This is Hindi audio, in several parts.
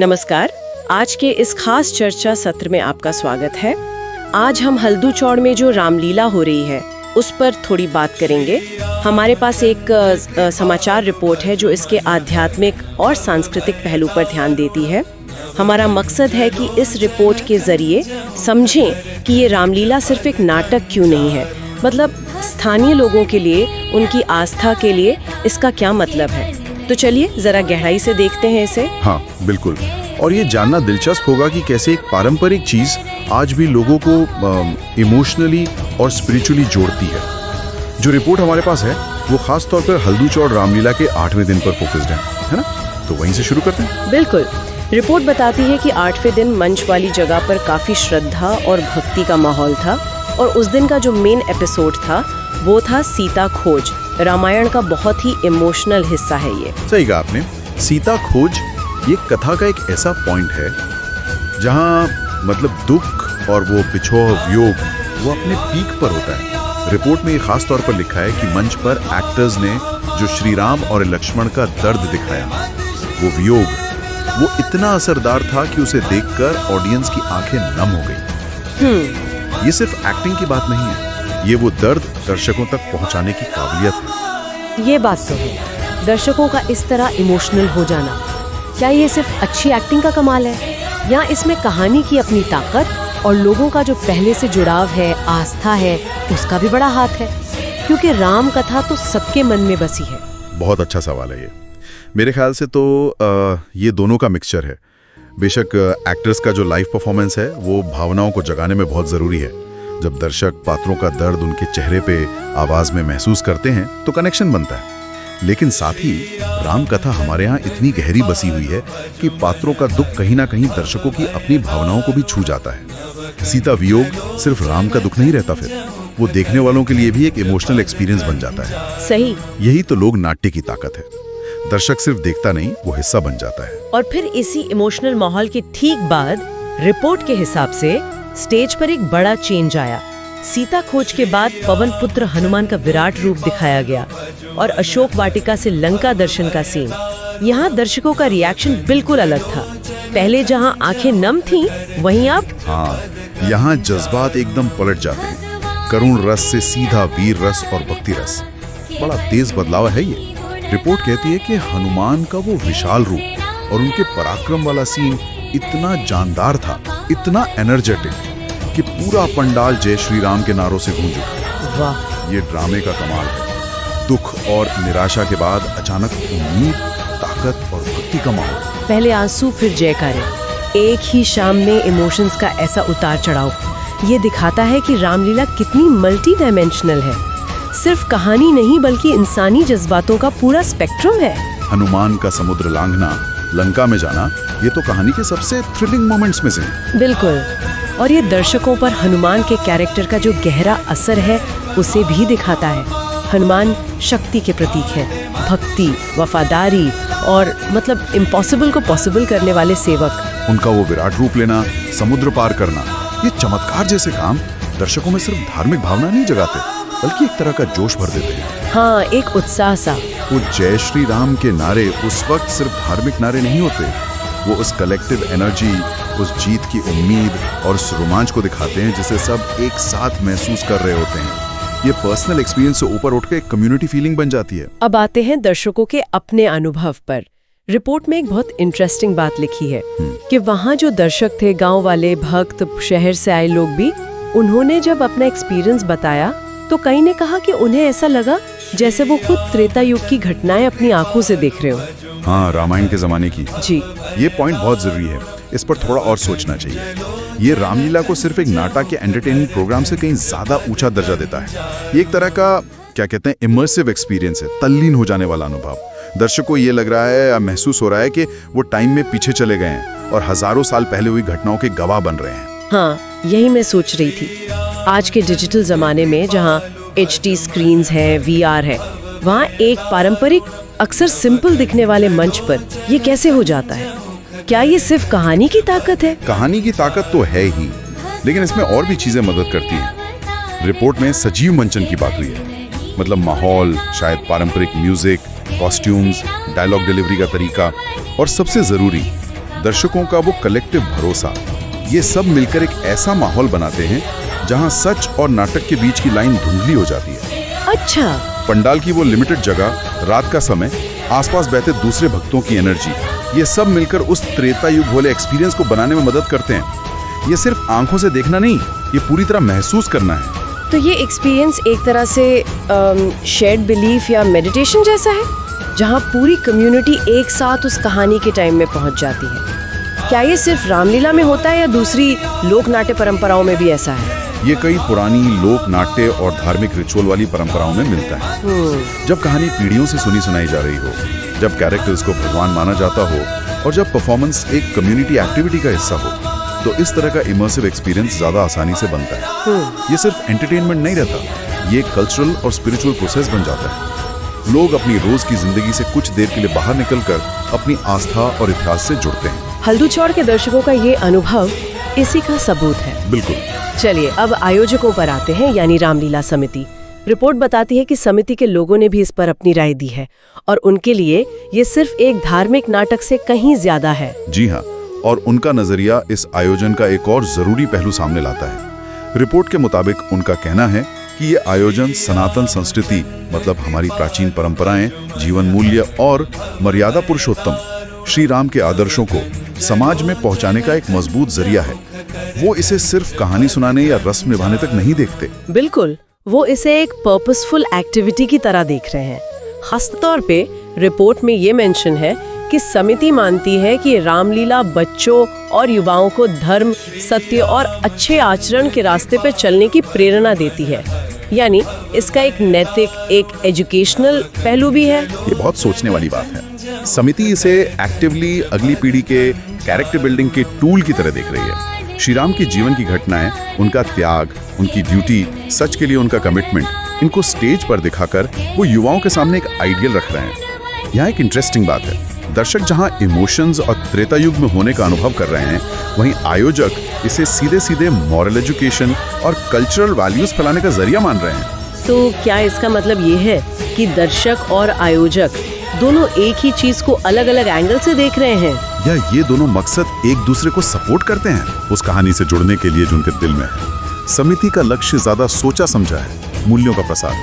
नमस्कार। आज के इस खास चर्चा सत्र में आपका स्वागत है। आज हम हल्दू चौड़ में जो रामलीला हो रही है उस पर थोड़ी बात करेंगे। हमारे पास एक समाचार रिपोर्ट है जो इसके आध्यात्मिक और सांस्कृतिक पहलू पर ध्यान देती है। हमारा मकसद है कि इस रिपोर्ट के जरिए समझें कि ये रामलीला सिर्फ एक नाटक क्यों नहीं है, मतलब स्थानीय लोगों के लिए, उनकी आस्था के लिए इसका क्या मतलब है। तो चलिए जरा गहराई से देखते हैं इसे। हाँ बिल्कुल, और ये जानना दिलचस्प होगा कि कैसे एक पारंपरिक चीज आज भी लोगों को इमोशनली और स्पिरिचुअली जोड़ती है। जो रिपोर्ट हमारे पास है वो खास तौर पर हल्दू चौड़ रामलीला के 8वें दिन पर फोकस्ड है ना? तो वहीं से शुरू करते हैं। बिल्कुल। रिपोर्ट बताती है कि 8वें दिन मंच वाली जगह पर काफी श्रद्धा और भक्ति का माहौल था, और उस दिन का जो मेन एपिसोड था वो था सीता खोज। रामायण का बहुत ही इमोशनल हिस्सा है ये। सही कहा आपने। सीता खोज ये कथा का एक ऐसा पॉइंट है जहाँ मतलब दुख और वो बिछोह वियोग वो अपने पीक पर होता है। रिपोर्ट में ये खास तौर पर लिखा है कि मंच पर एक्टर्स ने जो श्री राम और लक्ष्मण का दर्द दिखाया, वो वियोग, वो इतना असरदार था कि उसे देखकर ऑडियंस की आंखें नम हो गई। ये सिर्फ एक्टिंग की बात नहीं है, ये वो दर्द दर्शकों तक पहुंचाने की काबिलियत है। ये बात तो है, दर्शकों का इस तरह इमोशनल हो जाना। क्या ये सिर्फ अच्छी एक्टिंग का कमाल है, या इसमें कहानी की अपनी ताकत और लोगों का जो पहले से जुड़ाव है, आस्था है, उसका भी बड़ा हाथ है? क्योंकि राम कथा तो सबके मन में बसी है। बहुत अच्छा सवाल है ये। मेरे ख्याल से तो ये दोनों का मिक्सचर है। बेशक एक्टर्स का जो लाइव परफॉर्मेंस है वो भावनाओं को जगाने में बहुत जरूरी है। जब दर्शक पात्रों का दर्द उनके चेहरे पे आवाज में महसूस करते हैं तो कनेक्शन बनता है। लेकिन साथ ही राम कथा हमारे यहाँ इतनी गहरी बसी हुई है कि पात्रों का दुख कहीं ना कहीं दर्शकों की अपनी भावनाओं को भी छू जाता है। सीता वियोग सिर्फ राम का दुख नहीं रहता, फिर वो देखने वालों के लिए भी एक इमोशनल एक्सपीरियंस बन जाता है। सही। यही तो लोक नाट्य की ताकत है। दर्शक सिर्फ देखता नहीं, वो हिस्सा बन जाता है। और फिर इसी इमोशनल माहौल के ठीक बाद रिपोर्ट के हिसाब से स्टेज पर एक बड़ा चेंज आया। सीता खोज के बाद पवन पुत्र हनुमान का विराट रूप दिखाया गया और अशोक वाटिका से लंका दर्शन का सीन। यहाँ दर्शकों का रिएक्शन बिल्कुल अलग था। पहले जहाँ आंखें नम थीं, वहीं अब यहाँ जज्बात एकदम पलट जाते हैं। करुण रस से सीधा वीर रस और भक्ति रस। बड़ा तेज बदलाव है ये। रिपोर्ट कहती है कि हनुमान का वो विशाल रूप और उनके पराक्रम वाला सीन इतना जानदार था, इतना एनर्जेटिक कि पूरा पंडाल जय श्री राम के नारों से गूंज उठा। वाह, ये ड्रामे का कमाल है। दुख और निराशा के बाद अचानक उम्मीद, ताकत और भक्ति का माहौल। पहले आंसू फिर जयकारे। एक ही शाम में इमोशंस का ऐसा उतार चढ़ाव, ये दिखाता है कि रामलीला कितनी मल्टी डायमेंशनल है। सिर्फ कहानी नहीं बल्कि इंसानी जज्बातों का पूरा स्पेक्ट्रम है। हनुमान का समुद्र लांघना, लंका में जाना, ये तो कहानी के सबसे थ्रिलिंग मोमेंट्स में से हैं। बिल्कुल। और ये दर्शकों पर हनुमान के कैरेक्टर का जो गहरा असर है उसे भी दिखाता है। हनुमान शक्ति के प्रतीक है, भक्ति, वफादारी और मतलब इम्पॉसिबल को पॉसिबल करने वाले सेवक। उनका वो विराट रूप लेना, समुद्र पार करना, ये चमत्कार जैसे काम दर्शकों में सिर्फ धार्मिक भावना नहीं जगाते, बल्कि एक तरह का जोश भर देते हैं। हाँ, एक उत्साह सा। वो जय श्री राम के नारे उस वक्त सिर्फ धार्मिक नारे नहीं होते, वो उस कलेक्टिव एनर्जी, उस जीत की उम्मीद और उस रोमांच को दिखाते हैं जिसे सब एक साथ महसूस कर रहे होते हैं। ये पर्सनल एक्सपीरियंस से ऊपर उठ के एक कम्युनिटी फीलिंग बन जाती है। अब आते हैं दर्शकों के अपने अनुभव पर। रिपोर्ट में एक बहुत इंटरेस्टिंग बात लिखी है कि वहाँ जो दर्शक थे, गांव वाले, भक्त, शहर से आए लोग भी, उन्होंने जब अपना एक्सपीरियंस बताया तो कई ने कहा कि उन्हें ऐसा लगा जैसे वो खुद त्रेता युग की घटनाएं अपनी आंखों से देख रहे हो। हाँ, रामायण के जमाने की। जी, ये पॉइंट बहुत जरूरी है। इस पर थोड़ा और सोचना चाहिए। ये रामलीला को सिर्फ एक नाटक या एंटरटेनमेंट प्रोग्राम से कहीं ज्यादा ऊंचा दर्जा देता है। ये एक तरह का क्या कहते हैं, इमर्सिव एक्सपीरियंस है, तल्लीन हो जाने वाला अनुभव। दर्शक को ये लग रहा है या महसूस हो रहा है कि वो टाइम में पीछे चले गए हैं और हजारों साल पहले हुई घटनाओं के गवाह बन रहे हैं। हाँ, यही मैं सोच रही थी। आज के डिजिटल जमाने में जहाँ HD स्क्रीन्स है, VR है, वहाँ एक पारंपरिक, अक्सर सिंपल दिखने वाले मंच पर ये कैसे हो जाता है? क्या ये सिर्फ कहानी की ताकत है? कहानी की ताकत तो है ही, लेकिन इसमें और भी चीजें मदद करती हैं। रिपोर्ट में सजीव मंचन की बात हुई है, मतलब माहौल, शायद पारंपरिक म्यूजिक, कॉस्ट्यूम्स, डायलॉग डिलीवरी का तरीका और सबसे जरूरी दर्शकों का वो कलेक्टिव भरोसा, ये सब मिलकर एक ऐसा माहौल बनाते हैं जहां सच और नाटक के बीच की लाइन धुंधली हो जाती है। अच्छा। पंडाल की वो लिमिटेड जगह, रात का समय, आसपास बैठे दूसरे भक्तों की एनर्जी, ये सब मिलकर उस त्रेता युग वाले एक्सपीरियंस को बनाने में मदद करते हैं। ये सिर्फ आंखों से देखना नहीं, ये पूरी तरह महसूस करना है। तो ये एक्सपीरियंस एक तरह से शेयर्ड बिलीफ या मेडिटेशन जैसा है, जहाँ पूरी कम्युनिटी एक साथ उस कहानी के टाइम में पहुँच जाती है। क्या ये सिर्फ रामलीला में होता है या दूसरी लोक नाट्य परंपराओं में भी ऐसा है? ये कई पुरानी लोक नाट्य और धार्मिक रिचुअल वाली परंपराओं में मिलता है। जब कहानी पीढ़ियों से सुनी सुनाई जा रही हो, जब कैरेक्टर्स को भगवान माना जाता हो और जब परफॉर्मेंस एक कम्युनिटी एक्टिविटी का हिस्सा हो, तो इस तरह का इमर्सिव एक्सपीरियंस ज्यादा आसानी से बनता है। ये सिर्फ एंटरटेनमेंट नहीं रहता, ये कल्चरल और स्पिरिचुअल प्रोसेस बन जाता है। लोग अपनी रोज की जिंदगी से कुछ देर के लिए बाहर निकलकर अपनी आस्था और इतिहास से जुड़ते हैं। हल्दू चौड़ के दर्शकों का ये अनुभव इसी का सबूत है। बिल्कुल। चलिए अब आयोजकों पर आते हैं, यानी रामलीला समिति। रिपोर्ट बताती है कि समिति के लोगों ने भी इस पर अपनी राय दी है और उनके लिए ये सिर्फ एक धार्मिक नाटक से कहीं ज्यादा है। जी हाँ, और उनका नजरिया इस आयोजन का एक और जरूरी पहलू सामने लाता है। रिपोर्ट के मुताबिक उनका कहना है कि ये आयोजन सनातन संस्कृति, मतलब हमारी प्राचीन परंपराएं, जीवन मूल्य और मर्यादा पुरुषोत्तम श्री राम के आदर्शों को समाज में पहुंचाने का एक मजबूत जरिया है। वो इसे सिर्फ कहानी सुनाने या रस्म निभाने तक नहीं देखते। बिल्कुल, वो इसे एक पर्पसफुल एक्टिविटी की तरह देख रहे हैं। खास तौर पे रिपोर्ट में ये मेंशन है कि समिति मानती है कि रामलीला बच्चों और युवाओं को धर्म, सत्य और अच्छे आचरण के रास्ते पर चलने की प्रेरणा देती है। यानी इसका एक नैतिक, एक एजुकेशनल पहलू भी है। ये बहुत सोचने वाली बात है। समिति इसे एक्टिवली अगली पीढ़ी के कैरेक्टर बिल्डिंग के टूल की तरह देख रही है। श्री राम की जीवन की घटनाएं, उनका त्याग, उनकी ड्यूटी, सच के लिए उनका कमिटमेंट, इनको स्टेज पर दिखाकर वो युवाओं के सामने एक आइडियल रख रहे हैं। यहाँ एक इंटरेस्टिंग बात है, दर्शक जहाँ इमोशंस और त्रेता युग में होने का अनुभव कर रहे हैं, वहीं आयोजक इसे सीधे सीधे मॉरल एजुकेशन और कल्चरल वैल्यूज फैलाने का जरिया मान रहे हैं। तो क्या इसका मतलब ये है कि दर्शक और आयोजक दोनों एक ही चीज को अलग अलग एंगल से देख रहे हैं, या ये दोनों मकसद एक दूसरे को सपोर्ट करते हैं उस कहानी से जुड़ने के लिए जो उनके दिल में है? समिति का लक्ष्य ज्यादा सोचा समझा है, मूल्यों का प्रसार,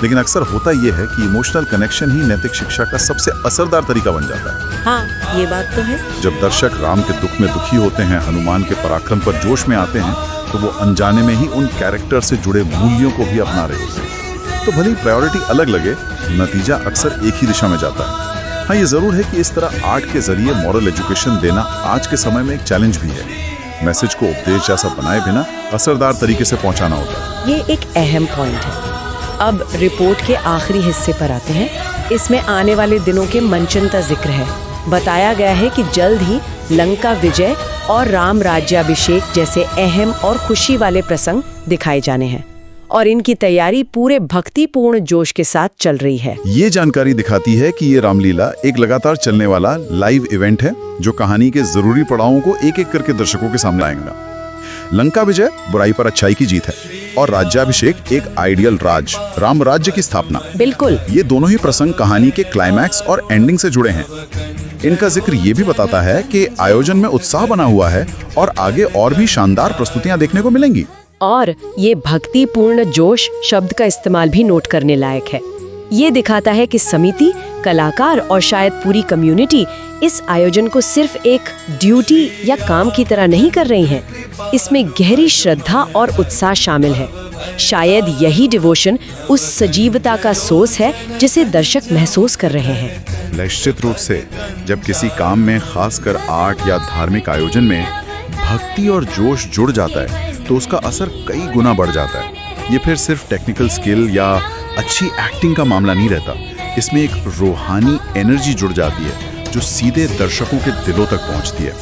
लेकिन अक्सर होता यह है कि इमोशनल कनेक्शन ही नैतिक शिक्षा का सबसे असरदार तरीका बन जाता है। हाँ, ये बात तो है। जब दर्शक राम के दुख में दुखी होते हैं, हनुमान के पराक्रम पर जोश में आते हैं, तो वो अनजाने में ही उन कैरेक्टर से जुड़े मूल्यों को भी अपना रहे होते हैं। तो भले ही प्रायोरिटी अलग लगे, नतीजा अक्सर एक ही दिशा में जाता है। हाँ, ये जरूर है कि इस तरह आर्ट के जरिए मॉरल एजुकेशन देना आज के समय में एक चैलेंज भी है। मैसेज को उपदेश जैसा बनाए बिना असरदार तरीके से पहुंचाना होता है। ये एक अहम पॉइंट है। अब रिपोर्ट के आखिरी हिस्से पर आते हैं। इसमें आने वाले दिनों के मंचन का जिक्र है। बताया गया है कि जल्द ही लंका विजय और राम राज्याभिषेक जैसे अहम और खुशी वाले प्रसंग दिखाए जाने हैं और इनकी तैयारी पूरे भक्तिपूर्ण जोश के साथ चल रही है। ये जानकारी दिखाती है कि ये रामलीला एक लगातार चलने वाला लाइव इवेंट है जो कहानी के जरूरी पड़ावों को एक एक करके दर्शकों के सामने आएगा। लंका विजय बुराई पर अच्छाई की जीत है और राज्याभिषेक एक आइडियल राज, राम राज्य की स्थापना। बिल्कुल, ये दोनों ही प्रसंग कहानी के क्लाइमैक्स और एंडिंग से जुड़े हैं। इनका जिक्र ये भी बताता है कि आयोजन में उत्साह बना हुआ है और आगे और भी शानदार प्रस्तुतियां देखने को मिलेंगी। और ये भक्तिपूर्ण जोश शब्द का इस्तेमाल भी नोट करने लायक है। ये दिखाता है कि समिति, कलाकार और शायद पूरी कम्युनिटी इस आयोजन को सिर्फ एक ड्यूटी या काम की तरह नहीं कर रही हैं। इसमें गहरी श्रद्धा और उत्साह शामिल है। शायद यही डिवोशन उस सजीवता का सोर्स है जिसे दर्शक महसूस कर रहे हैं। निश्चित रूप से जब किसी काम में, खासकर आर्ट या धार्मिक आयोजन में भक्ति और जोश जुड़ जाता है तो उसका असर कई गुना बढ़ जाता है। ये फिर सिर्फ टेक्निकल स्किल या अच्छी एक्टिंग का मामला नहीं रहता। इसमें एक रूहानी एनर्जी जुड़ जाती है जो सीधे दर्शकों के दिलों तक पहुंचती है।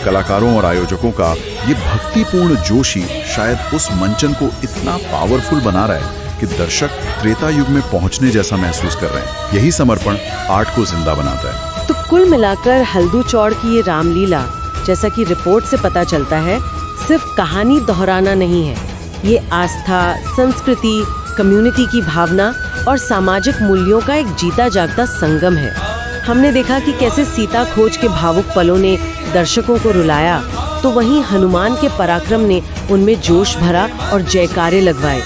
कलाकारों और आयोजकों का ये भक्तिपूर्ण जोश ही शायद उस मंचन को इतना पावरफुल बना रहा है कि दर्शक त्रेता युग में पहुंचने जैसा महसूस कर रहे हैं। यही समर्पण आर्ट को जिंदा बनाता है। तो कुल मिलाकर हल्दू चौड़ की ये रामलीला, जैसा कि रिपोर्ट से पता चलता है, सिर्फ कहानी दोहराना नहीं है। ये आस्था, संस्कृति, कम्युनिटी की भावना और सामाजिक मूल्यों का एक जीता जागता संगम है। हमने देखा कि कैसे सीता खोज के भावुक पलों ने दर्शकों को रुलाया, तो वहीं हनुमान के पराक्रम ने उनमें जोश भरा और जयकारे लगवाए।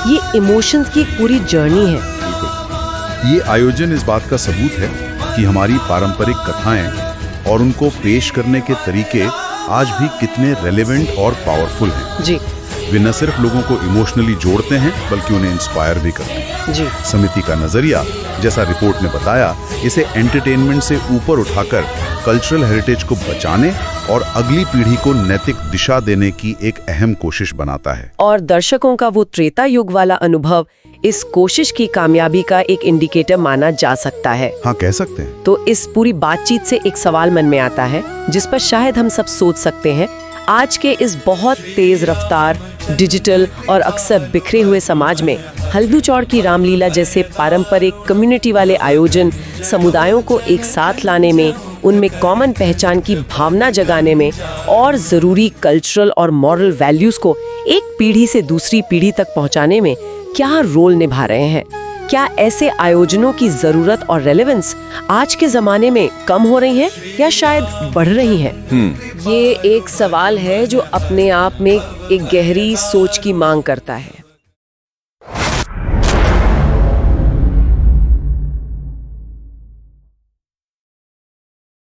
ये इमोशंस की एक पूरी जर्नी है। बिल्कुल। ये आयोजन इस बात का सबूत है कि हमारी पारंपरिक कथाएं और उनको पेश करने के तरीके आज भी कितने रेलेवेंट और पावरफुल हैं। जी वे न सिर्फ लोगों को इमोशनली जोड़ते हैं बल्कि उन्हें इंस्पायर भी करते हैं। जी समिति का नजरिया, जैसा रिपोर्ट ने बताया, इसे एंटरटेनमेंट से ऊपर उठाकर कल्चरल हेरिटेज को बचाने और अगली पीढ़ी को नैतिक दिशा देने की एक अहम कोशिश बनाता है। और दर्शकों का वो त्रेता युग वाला अनुभव इस कोशिश की कामयाबी का एक इंडिकेटर माना जा सकता है। हाँ, कह सकते हैं। तो इस पूरी बातचीत से एक सवाल मन में आता है जिस पर शायद हम सब सोच सकते हैं। आज के इस बहुत तेज रफ्तार, डिजिटल और अक्सर बिखरे हुए समाज में हल्दू चौड़ की रामलीला जैसे पारंपरिक कम्युनिटी वाले आयोजन समुदायों को एक साथ लाने में, उनमें कॉमन पहचान की भावना जगाने में और ज़रूरी कल्चरल और मॉरल वैल्यूज़ को एक पीढ़ी से दूसरी पीढ़ी तक पहुंचाने में क्या रोल निभा रहे हैं? क्या ऐसे आयोजनों की जरूरत और रेलेवेंस आज के जमाने में कम हो रही है या शायद बढ़ रही है? ये एक सवाल है जो अपने आप में एक गहरी सोच की मांग करता है।